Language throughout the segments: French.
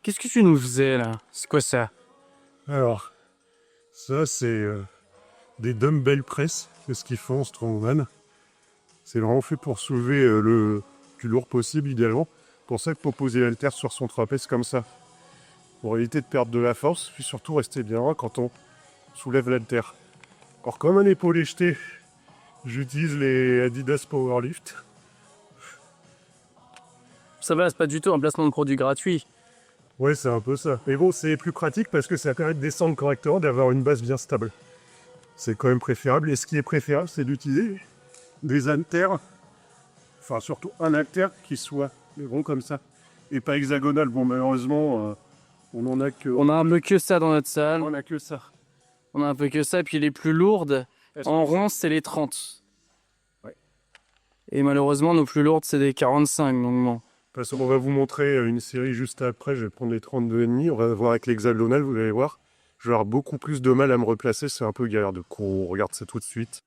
Qu'est-ce que tu nous faisais là? C'est quoi ça? Alors, ça c'est des dumbbell press, c'est ce qu'ils font en strongman. C'est vraiment fait pour soulever le plus lourd possible idéalement. Pour ça qu'il faut poser l'haltère sur son trapèze comme ça. Pour éviter de perdre de la force, puis surtout rester bien droit quand on soulève l'haltère. Alors comme un épaulé jeté, j'utilise les Adidas Powerlift. Ça va, c'est pas du tout un placement de produit gratuit. Ouais, c'est un peu ça. Mais bon, c'est plus pratique parce que ça permet de descendre correctement, d'avoir une base bien stable. C'est quand même préférable. Et ce qui est préférable, c'est d'utiliser des haltères, enfin surtout un haltère qui soit rond comme ça, et pas hexagonal. Bon, malheureusement, on en a que... On a un peu que ça dans notre salle. On a que ça. On a un peu que ça, puis les plus lourdes, en rond, c'est les 30. Ouais. Et malheureusement, nos plus lourdes, c'est des 45, donc bon. Parce qu'on va vous montrer une série juste après, je vais prendre les 32,5, on va voir avec l'hexagonal, vous allez voir. Je vais avoir beaucoup plus de mal à me replacer, c'est un peu galère de con, on regarde ça tout de suite.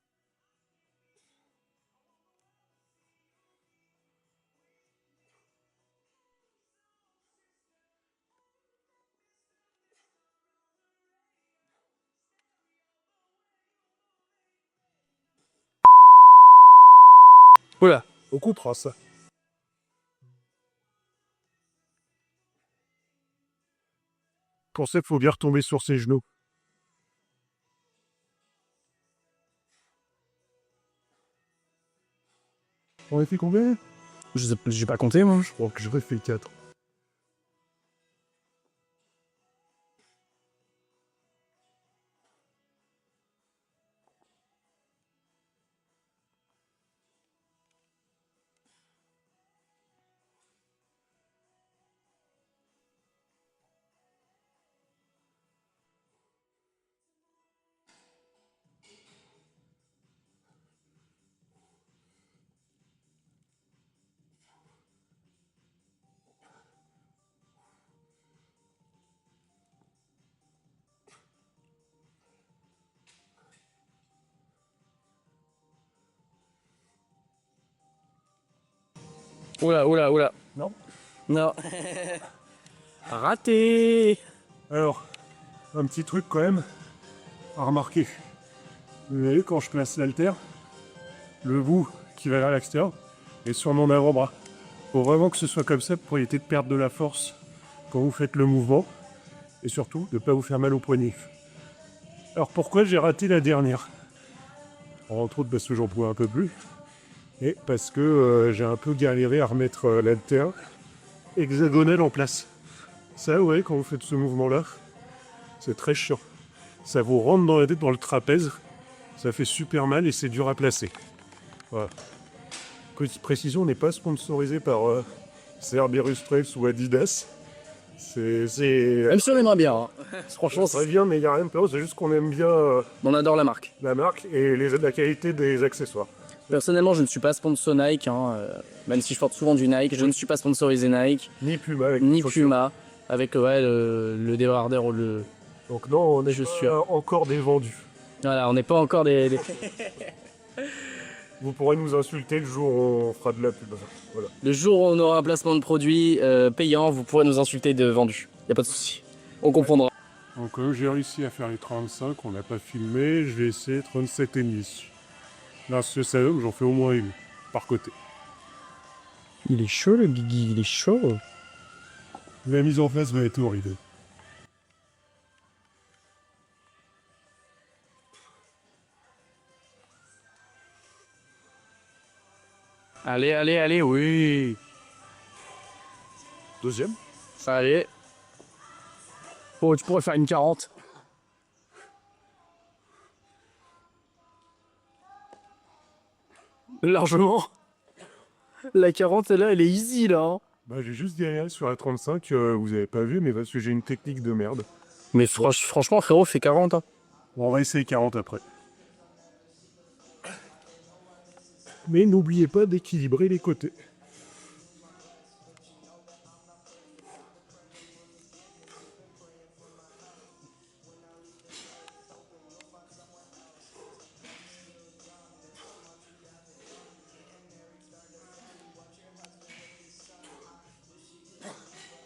Oula, On coupera ça. Pour ça, il faut bien retomber sur ses genoux. On a fait combien? j'ai pas compté, moi. Je crois que j'aurais fait 4. Oula, oula, oula. Non. Non. Raté. Alors, un petit truc quand même à remarquer. Vous voyez, quand je place l'haltère, le bout qui va vers l'extérieur est sur mon avant-bras. Faut vraiment que ce soit comme ça pour éviter de perdre de la force quand vous faites le mouvement. Et surtout, de ne pas vous faire mal au poignet. Alors pourquoi j'ai raté la dernière? Entre autres parce que j'en pouvais un peu plus. Et parce que j'ai un peu galéré à remettre l'haltère hexagonale en place. Ça, ouais, quand vous faites ce mouvement-là, c'est très chiant. Ça vous rentre dans la tête, dans le trapèze. Ça fait super mal et c'est dur à placer. Voilà. Petite précision, on n'est pas sponsorisé par Cerberus Trails ou Adidas. C'est... Même si on aimerait bien. Hein. Franchement, c'est très bien, mais il n'y a rien de peur. C'est juste qu'on aime bien On adore la marque. la marque et la qualité des accessoires. Personnellement, je ne suis pas sponsor Nike, hein, même si je porte souvent du Nike. Je ne suis pas sponsorisé Nike, Ni Puma avec ni chaussures. Puma, avec ouais, le débardeur ou le... Donc non, on est chaussures. encore des vendus. Voilà, on n'est pas encore des... Vous pourrez nous insulter le jour où on fera de la pub. Voilà. Le jour où on aura un placement de produit payant, vous pourrez nous insulter de vendu. Y a pas de souci. On comprendra. Donc j'ai réussi à faire les 35, on n'a pas filmé, je vais essayer 37,5. Là, ce ça donne, j'en fais au moins une, par côté. Il est chaud le Guigui, il est chaud. La mise en place va être horrible. Allez, allez, allez, oui. Deuxième. Allez. Oh, tu pourrais faire une 40. Largement. La 40, là, elle est easy, là. Hein. Bah j'ai juste galéré sur la 35, vous avez pas vu, mais parce que j'ai une technique de merde. Mais franchement, frérot, fais 40. Hein. Bon, on va essayer 40 après. Mais n'oubliez pas d'équilibrer les côtés.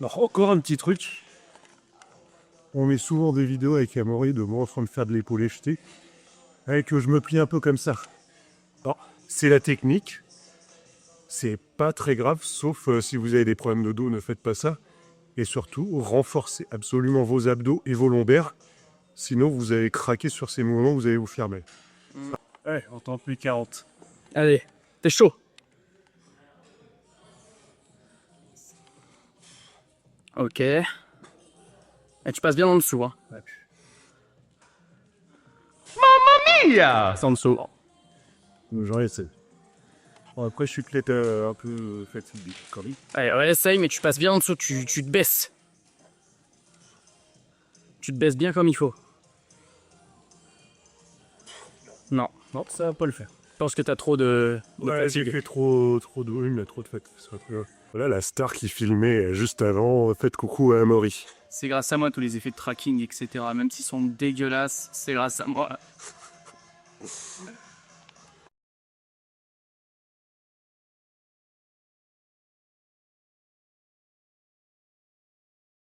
Alors, encore un petit truc. On met souvent des vidéos avec Amaury de moi en train de faire de l'épaulé jeté. Et que je me plie un peu comme ça. Alors, c'est la technique. C'est pas très grave, sauf si vous avez des problèmes de dos, ne faites pas ça. Et surtout, renforcez absolument vos abdos et vos lombaires. Sinon, vous allez craquer sur ces mouvements, vous allez vous faire mal. Ouais, on tente plus 40. Allez, t'es chaud. Ok. Et tu passes bien en dessous, hein. Yeah. C'est en dessous. J'en essaie. Bon, après, je suis peut-être un peu fatigué quand même. Allez, ouais, essaye, mais tu passes bien en dessous, tu te baisses. Tu te baisses bien comme il faut. Non, Non, ça va pas le faire. je pense que t'as trop de Ouais, j'ai fatigue. fait trop de volume, là, trop de fatigue. Voilà la star qui filmait juste avant. Faites coucou à Amaury. C'est grâce à moi tous les effets de tracking, etc. Même s'ils sont dégueulasses, c'est grâce à moi.